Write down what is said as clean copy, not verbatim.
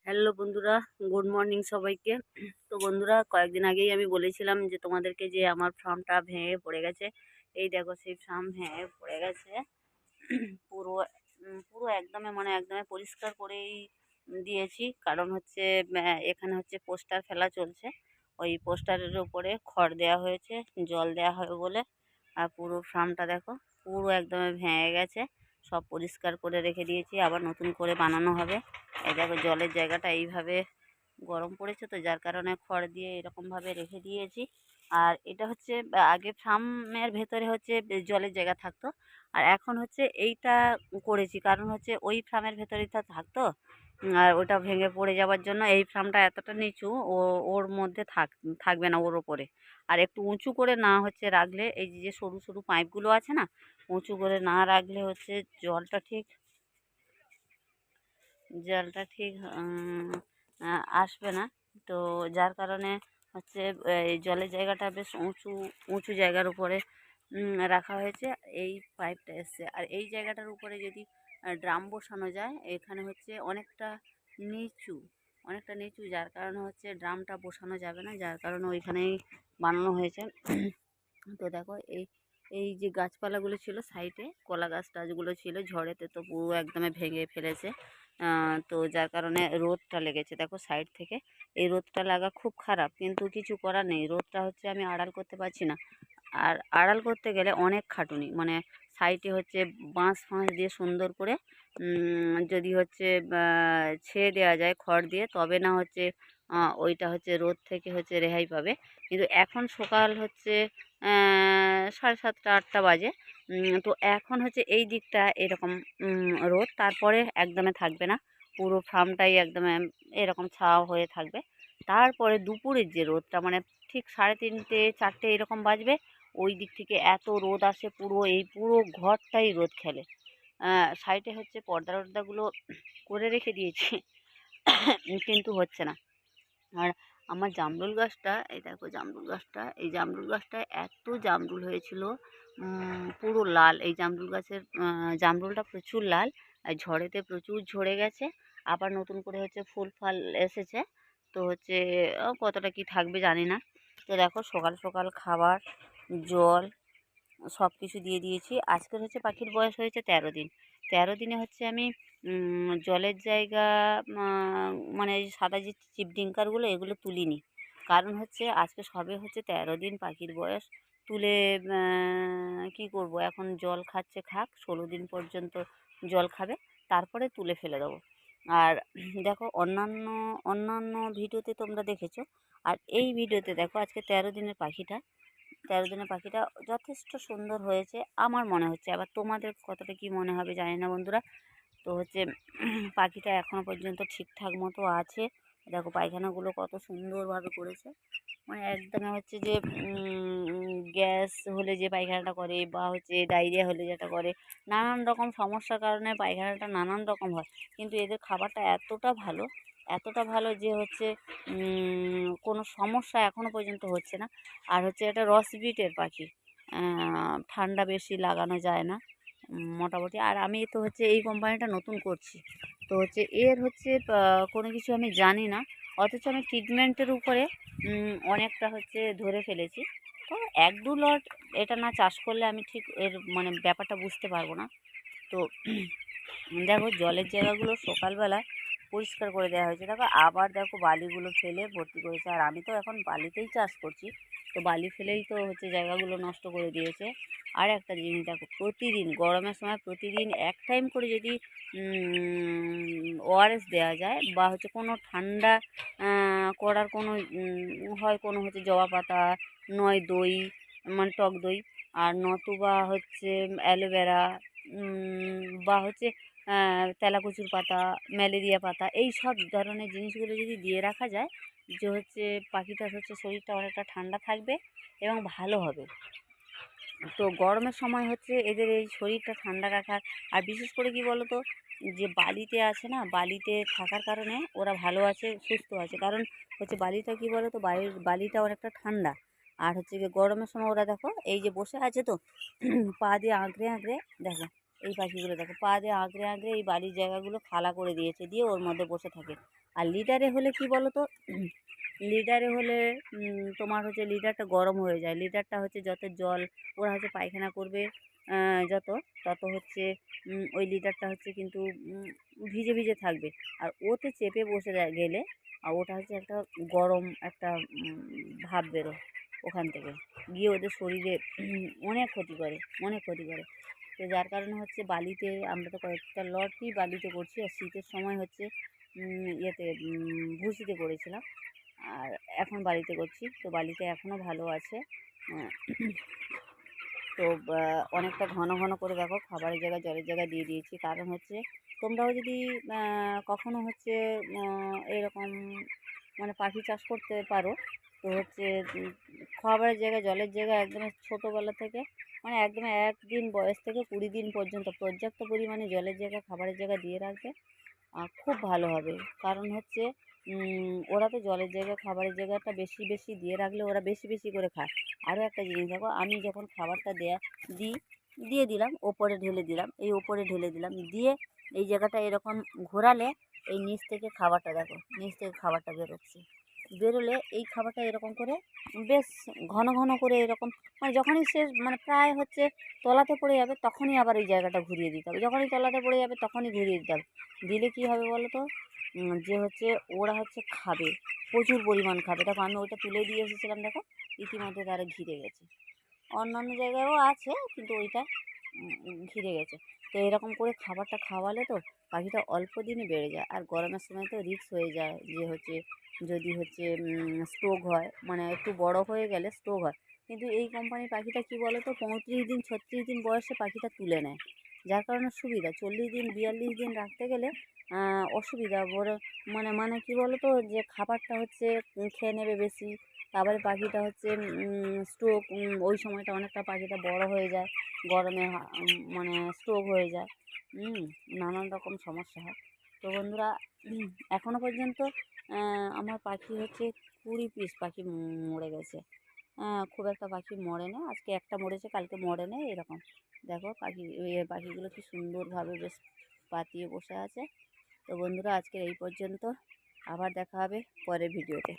Hello বন্ধুরা, good morning সবাইকে। তো বন্ধুরা, কয়েকদিন আগেই আমি বলেছিলাম যে তোমাদেরকে যে আমার ফার্মটা ভেঙে পড়ে গেছে। এই দেখো সেই ফার্ম ভেঙে পড়ে গেছে। পুরো পুরো একদমই একদমই পরিষ্কার করেই দিয়েছি। কারণ হচ্ছে এখানে হচ্ছে পোস্টার ফেলা চলছে। ওই পোস্টারের উপরে খড় দেওয়া হয়েছে, জল দেওয়া হবে বলে। আর পুরো ফার্মটা দেখো পুরো একদমই ভেঙে গেছে। সব পরিষ্কার করে রেখে দিয়েছি, আবার নতুন করে বানানো হবে। এই দেখো জলের জায়গাটা এইভাবে গরম পড়েছে, তো যার কারণে খড় দিয়ে এরকমভাবে রেখে দিয়েছি। আর এটা হচ্ছে আগে ফার্মের ভেতরে হচ্ছে জলের জায়গা থাকতো, আর এখন হচ্ছে এইটা করেছি কারণ হচ্ছে ওই ফার্মের ভেতরেই তো থাকতো। আর ওটা ভেঙে পড়ে যাওয়ার জন্য এই ফার্মটা এতটা নিচু, ওর মধ্যে থাকবে না, ওর ওপরে। আর একটু উঁচু করে না হচ্ছে রাখলে, এই যে সরু সরু পাইপগুলো আছে না, উঁচু করে না রাখলে হচ্ছে জলটা ঠিক জলটা ঠিক আসবে না। তো যার কারণে হচ্ছে এই জলের জায়গাটা বেশ উঁচু উঁচু জায়গার উপরে রাখা হয়েছে। এই পাইপটা এসছে, আর এই জায়গাটার উপরে যদি ড্রাম বসানো যায়, এখানে হচ্ছে নিচু অনেকটা নিচু, যার কারণে হচ্ছে ড্রামটা বসানো যাবে না, যার কারণে ওইখানেই বানানো হয়েছে। তো দেখো এই এই যে গাছপালাগুলো ছিল সাইডে, কলা গাছ টাছগুলো ছিল, ঝড়েতে তো পুরো একদমই ভেঙে ফেলেছে। তো যার কারণে রোদটা লেগেছে দেখো সাইড থেকে। এই রোদটা লাগা খুব খারাপ, কিন্তু কিছু করার নেই। রোদটা হচ্ছে আমি আড়াল করতে পারছি না। আর আড়াল করতে গেলে অনেক খাটুনি, সাইডে হচ্ছে বাঁশ ফাঁস দিয়ে সুন্দর করে যদি হচ্ছে ছেয়ে দেওয়া যায় খড় দিয়ে, তবে না হচ্ছে ওইটা হচ্ছে রোদ থেকে হচ্ছে রেহাই পাবে। কিন্তু এখন সকাল হচ্ছে 7:30-8টা বাজে। তো এখন হচ্ছে এই দিকটা এরকম রোদ, তারপরে একদমে থাকবে না, পুরো ফার্মটাই একদম এরকম ছাওয়া হয়ে থাকবে। তারপরে দুপুরের যে রোদটা, ঠিক 3:30-4টে এরকম বাজবে, ওই দিক থেকে এত রোদ আসে, পুরো ঘরটাই রোদ খেলে। সাইডে হচ্ছে পর্দা করে রেখে দিয়েছি, কিন্তু হচ্ছে না। আর আমার জামরুল গাছটা, এই দেখো জামরুল গাছটা, এই জামরুল গাছটায় এত জামরুল হয়েছিল, পুরো লাল। এই জামরুল গাছের জামরুলটা প্রচুর লাল, আর ঝড়েতে প্রচুর ঝরে গেছে। আবার নতুন করে হচ্ছে ফুল ফল এসেছে। তো হচ্ছে কতটা কি থাকবে জানি না। তো দেখো সকাল সকাল খাবার, জল সব কিছু দিয়ে দিয়েছি। আজকের হচ্ছে পাখির বয়স হয়েছে 13 দিন। 13 দিনে হচ্ছে আমি জলের জায়গা, এই সাদা যে চিপডিঙ্কারগুলো, এগুলো তুলিনি। কারণ হচ্ছে আজকে সবে হচ্ছে 13 দিন পাখির বয়স। তুলে কী করব, এখন জল খাচ্ছে, খাক, 16 দিন পর্যন্ত জল খাবে, তারপরে তুলে ফেলে দেবো। আর দেখো অন্যান্য অন্যান্য ভিডিওতে তোমরা দেখেছো, আর এই ভিডিওতে দেখো আজকে 13 দিনের পাখিটা। 13 দিনের পাখিটা যথেষ্ট সুন্দর হয়েছে আমার মনে হচ্ছে। আবার তোমাদের কতটা কি মনে হবে জানি না বন্ধুরা। তো হচ্ছে পাখিটা এখনও পর্যন্ত ঠিকঠাক মতো আছে। দেখো পায়খানাগুলো কত সুন্দরভাবে করেছে। একদম হচ্ছে যে গ্যাস হলে যে পায়খানাটা করে, বা হচ্ছে ডায়রিয়া হলে যেটা করে, নানান রকম সমস্যার কারণে পায়খানাটা নানান রকম হয়। কিন্তু এদের খাবারটা এতটা ভালো যে হচ্ছে কোনো সমস্যা এখনও পর্যন্ত হচ্ছে না। আর হচ্ছে এটা রসবিটের পাখি, ঠান্ডা বেশি লাগানো যায় না মোটামুটি। আর আমি তো হচ্ছে এই কোম্পানিটা নতুন করছি, তো হচ্ছে এর হচ্ছে কোনো কিছু আমি জানি না, অথচ আমি ট্রিটমেন্টের উপরে অনেকটা হচ্ছে ধরে ফেলেছি। তো 1-2 লট এটা না চাষ করলে আমি ঠিক এর ব্যাপারটা বুঝতে পারবো না। তো দেখো জলের জায়গাগুলো সকালবেলা পরিষ্কার করে দেওয়া হয়েছে। দেখো আবার দেখো বালিগুলো ফেলে ভর্তি করেছে, আর আমি তো এখন বালিতেই চাষ করছি, তো বালি ফেলেই তো হচ্ছে জায়গাগুলো নষ্ট করে দিয়েছে। আর একটা জিনিস দেখো, প্রতিদিন গরমের সময় প্রতিদিন এক টাইম করে যদি ওআরএস দেওয়া যায়, বা হচ্ছে কোনো ঠান্ডা করার কোনো হয়, কোনো হচ্ছে জবা পাতা, নয় দই, টক দই, আর নতুবা হচ্ছে অ্যালোভেরা, বা হচ্ছে তেলাকুচুর পাতা, ম্যালেরিয়া পাতা, এই সব ধরনের জিনিসগুলো যদি দিয়ে রাখা যায়, যে হচ্ছে পাখিটার হচ্ছে শরীরটা অনেকটা ঠান্ডা থাকবে এবং ভালো হবে। তো গরমের সময় হচ্ছে এদের এই শরীরটা ঠান্ডা রাখার, আর বিশেষ করে কি বলো তো, যে বালিতে আছে না, বালিতে থাকার কারণে ওরা ভালো আছে, সুস্থ আছে। কারণ হচ্ছে বালিটা কি বলো তো, বালিটা অনেকটা ঠান্ডা। আর হচ্ছে গিয়ে গরমের সময় ওরা দেখো এই যে বসে আছে, তো পা দিয়ে আঁকড়ে আঁকড়ে, দেখো এই পাখিগুলো দেখো পা দিয়ে আঁকড়ে আঁকড়ে এই বালির জায়গাগুলো খালা করে দিয়েছে, দিয়ে ওর মধ্যে বসে থাকে। আর লিডারে হলে কি বলো তো, লিডারে হলে তোমার হচ্ছে লিডারটা গরম হয়ে যায়। লিডারটা হচ্ছে যত জল ওরা হচ্ছে পায়খানা করবে যত, তত হচ্ছে ওই লিডারটা হচ্ছে কিন্তু ভিজে ভিজে থাকবে। আর ওতে চেপে বসে গেলে আর ওটা হচ্ছে একটা গরম একটা ভাব বেরোয় ওখান থেকে, গিয়ে ওদের শরীরে অনেক ক্ষতি করে, অনেক ক্ষতি করে। তো যার কারণে হচ্ছে বালিতে আমরা তো কয়েকটা লটই বালিতে করছি, আর শীতের সময় হচ্ছে ইয়েতে ভুসিতে করেছিলাম, আর এখন বালিতে করছি। তো বালিতে এখনও ভালো আছে। আহ, তো অনেকটা ঘন ঘন করে দেখো খাবারের জায়গায় জলের জায়গায় দিয়ে দিয়েছি, কারণ হচ্ছে তোমরাও যদি কখনো হচ্ছে এরকম মানে পাখি চাষ করতে পারো, তো হচ্ছে খাবারের জায়গায় জলের জায়গায় একদম ছোটোবেলা থেকে মানে একদম 1 দিন বয়স থেকে 20 দিন পর্যন্ত পর্যাপ্ত পরিমাণে জলের জায়গা খাবারের জায়গা দিয়ে রাখবে, খুব ভালো হবে। কারণ হচ্ছে ওরা তো জলের জায়গা খাবারের জায়গাটা বেশি বেশি দিয়ে রাখলে ওরা বেশি বেশি করে খায়। আরও একটা জিনিস দেখো, আমি যখন খাবারটা দিয়ে দিলাম, ওপরে ঢেলে দিলাম, এই ওপরে ঢেলে দিলাম দিয়ে এই জায়গাটা এরকম ঘোরালে এই নিচ থেকে খাবারটা দেখো, নিচ থেকে খাবারটা বেরোচ্ছে। বেরোলে এই খাবারটা এরকম করে বেশ ঘন ঘন করে এরকম, মানে যখনই সে মানে প্রায় হচ্ছে তলাতে পড়ে যাবে তখনই আবার এই জায়গাটা ঘুরিয়ে দিতে হবে, যখনই তলাতে পড়ে যাবে তখনই ঘুরিয়ে দিতে হবে। দিলে কী হবে বলো তো, যে হচ্ছে ওরা হচ্ছে খাবে, প্রচুর পরিমাণ খাবে। দেখো আমি ওইটা তুলে দিয়ে এসেছিলাম, দেখো ইতিমধ্যে তারা ঘিরে গেছে। অন্যান্য জায়গায়ও আছে কিন্তু ওইটা ঘিরে গেছে। তো এরকম করে খাবারটা খাওয়ালে তো পাখিটা অল্প দিনে বেড়ে যায়। আর গরমের সময় তো রিস্ক হয়ে যায় যে হচ্ছে যদি হচ্ছে স্ট্রোক হয়, মানে একটু বড় হয়ে গেলে স্ট্রোক হয়। কিন্তু এই কোম্পানির পাখিটা কী বলো তো, 35 দিন 36 দিন বয়সে পাখিটা তুলে নেয়, যার কারণে সুবিধা। 40 দিন 42 দিন রাখতে গেলে অসুবিধা বড়, মানে মানে কী বলো তো, যে খাবারটা হচ্ছে খেয়ে নেবে বেশি, তারপরে পাখিটা হচ্ছে স্ট্রোক, ওই সময়টা অনেকটা পাখিটা বড় হয়ে যায়, গরমে মানে স্ট্রোক হয়ে যায়, নানান রকম সমস্যা হয়। তো বন্ধুরা, এখনও পর্যন্ত আমার পাখি হচ্ছে 20 পিস পাখি মরে গেছে। খুব একটা পাখি মরে না, আজকে একটা মরেছে কালকে মরে নেই এরকম। দেখো পাখিগুলো কি সুন্দরভাবে বেশ পাতিয়ে বসে আছে। তো বন্ধুরা, আজকের এই পর্যন্ত, আবার দেখা হবে পরের ভিডিওতে।